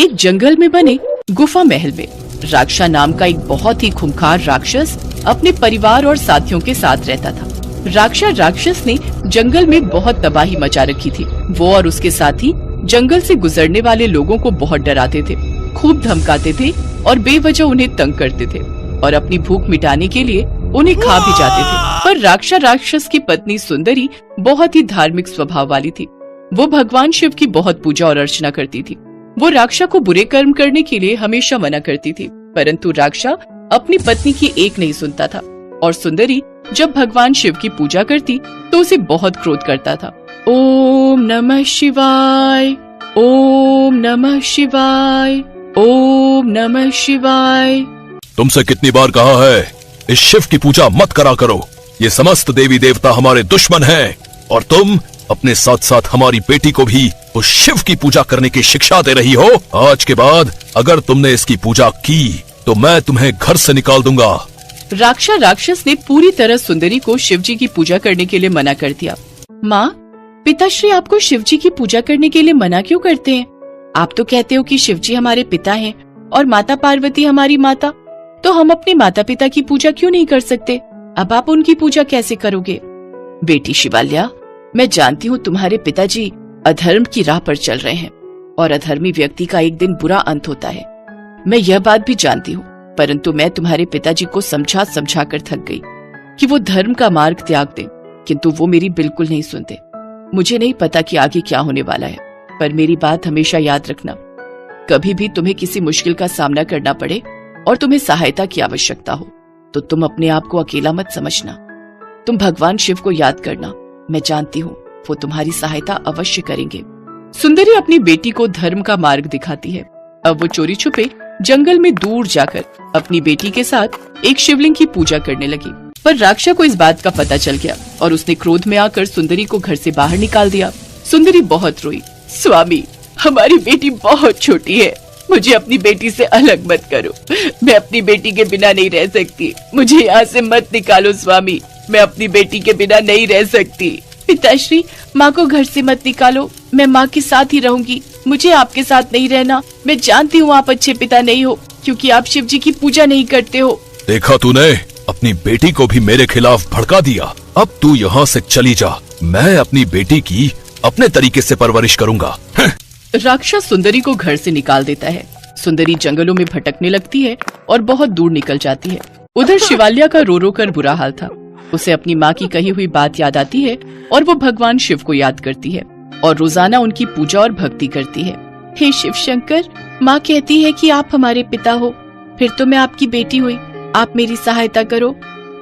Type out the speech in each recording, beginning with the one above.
एक जंगल में बने गुफा महल में राक्षा नाम का एक बहुत ही खूंखार राक्षस अपने परिवार और साथियों के साथ रहता था। राक्षा राक्षस ने जंगल में बहुत तबाही मचा रखी थी। वो और उसके साथी जंगल से गुजरने वाले लोगों को बहुत डराते थे, खूब धमकाते थे और बेवजह उन्हें तंग करते थे और अपनी भूख मिटाने के लिए उन्हें खा भी जाते थे। पर राक्षा राक्षस की पत्नी सुंदरी बहुत ही धार्मिक स्वभाव वाली थी। वो भगवान शिव की बहुत पूजा और अर्चना करती थी। वो राक्षा को बुरे कर्म करने के लिए हमेशा मना करती थी, परंतु राक्षा अपनी पत्नी की एक नहीं सुनता था और सुंदरी जब भगवान शिव की पूजा करती तो उसे बहुत क्रोध करता था। ओम नमः शिवाय, ओम नमः शिवाय, ओम नमः शिवाय। तुमसे कितनी बार कहा है, इस शिव की पूजा मत करा करो। ये समस्त देवी देवता हमारे दुश्मन हैं और तुम अपने साथ साथ हमारी बेटी को भी उस शिव की पूजा करने की शिक्षा दे रही हो। आज के बाद अगर तुमने इसकी पूजा की तो मैं तुम्हें घर से निकाल दूंगा। राक्षा राक्षस ने पूरी तरह सुंदरी को शिव जी की पूजा करने के लिए मना कर दिया। माँ, पिताश्री आपको शिव जी की पूजा करने के लिए मना क्यों करते हैं? आप तो कहते हो कि शिव जी हमारे पिता हैं और माता पार्वती हमारी माता, तो हम अपने माता पिता की पूजा क्यों नहीं कर सकते? अब आप उनकी पूजा कैसे करोगे? बेटी शिवाल्या, मैं जानती हूँ तुम्हारे पिताजी अधर्म की राह पर चल रहे हैं और अधर्मी व्यक्ति का एक दिन बुरा अंत होता है। मैं यह बात भी जानती हूँ, परंतु मैं तुम्हारे पिताजी को समझा समझा कर थक गई कि वो धर्म का मार्ग त्याग दें, किंतु वो मेरी बिल्कुल नहीं सुनते। मुझे नहीं पता कि आगे क्या होने वाला है, पर मेरी बात हमेशा याद रखना। कभी भी तुम्हें किसी मुश्किल का सामना करना पड़े और तुम्हें सहायता की आवश्यकता हो तो तुम अपने आप को अकेला मत समझना। तुम भगवान शिव को याद करना, मैं जानती हूँ वो तुम्हारी सहायता अवश्य करेंगे। सुंदरी अपनी बेटी को धर्म का मार्ग दिखाती है। अब वो चोरी छुपे जंगल में दूर जाकर अपनी बेटी के साथ एक शिवलिंग की पूजा करने लगी। पर राक्षा को इस बात का पता चल गया और उसने क्रोध में आकर सुंदरी को घर से बाहर निकाल दिया। सुंदरी बहुत रोई। स्वामी, हमारी बेटी बहुत छोटी है, मुझे अपनी बेटी से अलग मत करो। मैं अपनी बेटी के बिना नहीं रह सकती, मुझे यहाँ से मत निकालो स्वामी, मैं अपनी बेटी के बिना नहीं रह सकती। पिताश्री, माँ को घर से मत निकालो, मैं माँ के साथ ही रहूंगी, मुझे आपके साथ नहीं रहना। मैं जानती हूँ आप अच्छे पिता नहीं हो क्योंकि आप शिव जी की पूजा नहीं करते हो। देखा तूने, अपनी बेटी को भी मेरे खिलाफ भड़का दिया। अब तू यहाँ से चली जा, मैं अपनी बेटी की अपने तरीके से परवरिश करूंगा। राक्षस सुंदरी को घर से निकाल देता है। सुंदरी जंगलों में भटकने लगती है और बहुत दूर निकल जाती है। उधर शिवाल्या का रो रो कर बुरा हाल था। उसे अपनी माँ की कही हुई बात याद आती है और वो भगवान शिव को याद करती है और रोजाना उनकी पूजा और भक्ति करती है। हे शिव शंकर, माँ कहती है कि आप हमारे पिता हो, फिर तो मैं आपकी बेटी हुई, आप मेरी सहायता करो।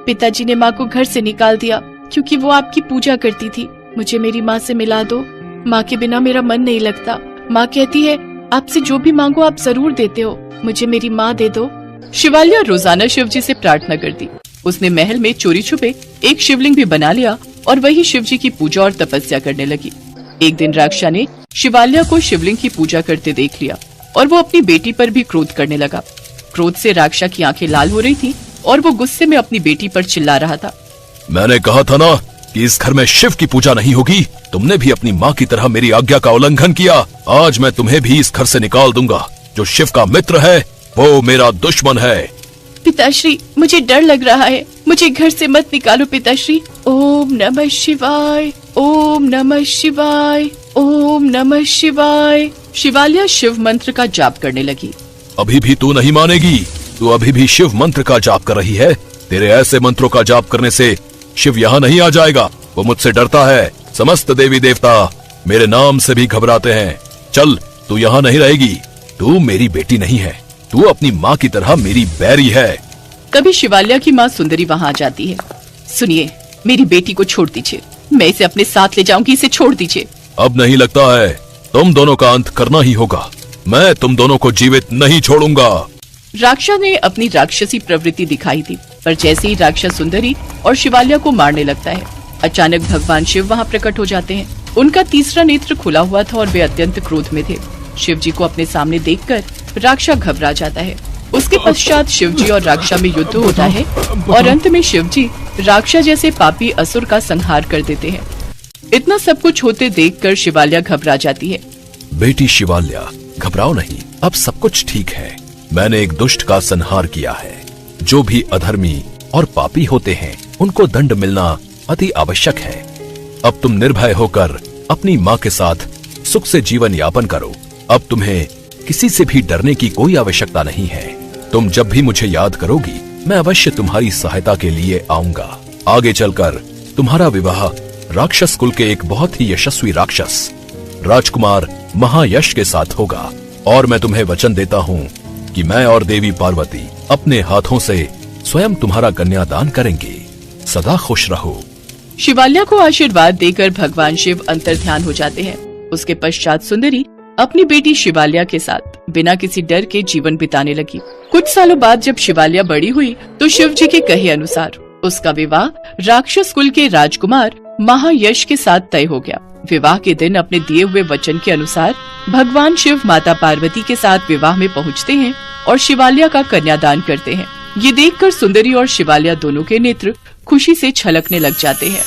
पिताजी ने माँ को घर से निकाल दिया क्योंकि वो आपकी पूजा करती थी। मुझे मेरी माँ से मिला दो, माँ के बिना मेरा मन नहीं लगता। माँ कहती है आपसे जो भी मांगो आप जरूर देते हो, मुझे मेरी माँ दे दो। शिवाल्या रोजाना शिव जी से प्रार्थना करती। उसने महल में चोरी छुपे एक शिवलिंग भी बना लिया और वही शिव जी की पूजा और तपस्या करने लगी। एक दिन राक्षा ने शिवाल्या को शिवलिंग की पूजा करते देख लिया और वो अपनी बेटी पर भी क्रोध करने लगा। क्रोध से राक्षा की आंखें लाल हो रही थी और वो गुस्से में अपनी बेटी पर चिल्ला रहा था। मैंने कहा था ना कि इस घर में शिव की पूजा नहीं होगी। तुमने भी अपनी माँ की तरह मेरी आज्ञा का उल्लंघन किया। आज मैं तुम्हें भी इस घर से निकाल दूंगा। जो शिव का मित्र है वो मेरा दुश्मन है। पिताश्री, मुझे डर लग रहा है, मुझे घर से मत निकालो पिताश्री। ओम नमः शिवाय, ओम नमः शिवाय, ओम नमः शिवाय। शिवाल्या शिव मंत्र का जाप करने लगी। अभी भी तू नहीं मानेगी, तू अभी भी शिव मंत्र का जाप कर रही है। तेरे ऐसे मंत्रों का जाप करने से शिव यहाँ नहीं आ जाएगा, वो मुझसे डरता है। समस्त देवी देवता मेरे नाम से भी घबराते हैं। चल, तू यहाँ नहीं रहेगी, तू मेरी बेटी नहीं है, तू अपनी माँ की तरह मेरी बैरी है। कभी शिवाल्या की माँ सुंदरी वहाँ आ जाती है। सुनिए, मेरी बेटी को छोड़ दीजिए, मैं इसे अपने साथ ले जाऊंगी, इसे छोड़ दीजिए। अब नहीं लगता है, तुम दोनों का अंत करना ही होगा। मैं तुम दोनों को जीवित नहीं छोड़ूंगा। राक्षा ने अपनी राक्षसी प्रवृत्ति दिखाई थी, पर जैसे ही राक्षस सुंदरी और शिवाल्या को मारने लगता है, अचानक भगवान शिव वहाँ प्रकट हो जाते हैं। उनका तीसरा नेत्र खुला हुआ था और वे अत्यंत क्रोध में थे। शिव जी को अपने सामने देखकर राक्षा घबरा जाता है। उसके पश्चात शिव जी और राक्षा में युद्ध होता है और अंत में शिव जी राक्षा जैसे पापी असुर का संहार कर देते हैं। इतना सब कुछ होते देखकर शिवाल्या घबरा जाती है। बेटी शिवाल्या, घबराओ नहीं, अब सब कुछ ठीक है। मैंने एक दुष्ट का संहार किया है। जो भी अधर्मी और पापी होते हैं उनको दंड मिलना अति आवश्यक है। अब तुम निर्भय होकर अपनी माँ के साथ सुख से जीवन यापन करो। अब तुम्हें किसी से भी डरने की कोई आवश्यकता नहीं है। तुम जब भी मुझे याद करोगी मैं अवश्य तुम्हारी सहायता के लिए आऊंगा। आगे चलकर तुम्हारा विवाह राक्षस कुल के एक बहुत ही यशस्वी राक्षस राजकुमार महायश के साथ होगा। और मैं तुम्हें वचन देता हूँ कि मैं और देवी पार्वती अपने हाथों से स्वयं तुम्हारा कन्यादान करेंगे। सदा खुश रहो। शिवाल्या को आशीर्वाद देकर भगवान शिव अंतर्ध्यान हो जाते हैं। उसके पश्चात सुंदरी अपनी बेटी शिवाल्या के साथ बिना किसी डर के जीवन बिताने लगी। कुछ सालों बाद जब शिवाल्या बड़ी हुई तो शिव जी के कहे अनुसार उसका विवाह राक्षस कुल के राजकुमार महायश के साथ तय हो गया। विवाह के दिन अपने दिए हुए वचन के अनुसार भगवान शिव माता पार्वती के साथ विवाह में पहुंचते हैं और शिवाल्या का कन्यादान करते हैं। ये देखकर सुंदरी और शिवाल्या दोनों के नेत्र खुशी से छलकने लग जाते हैं।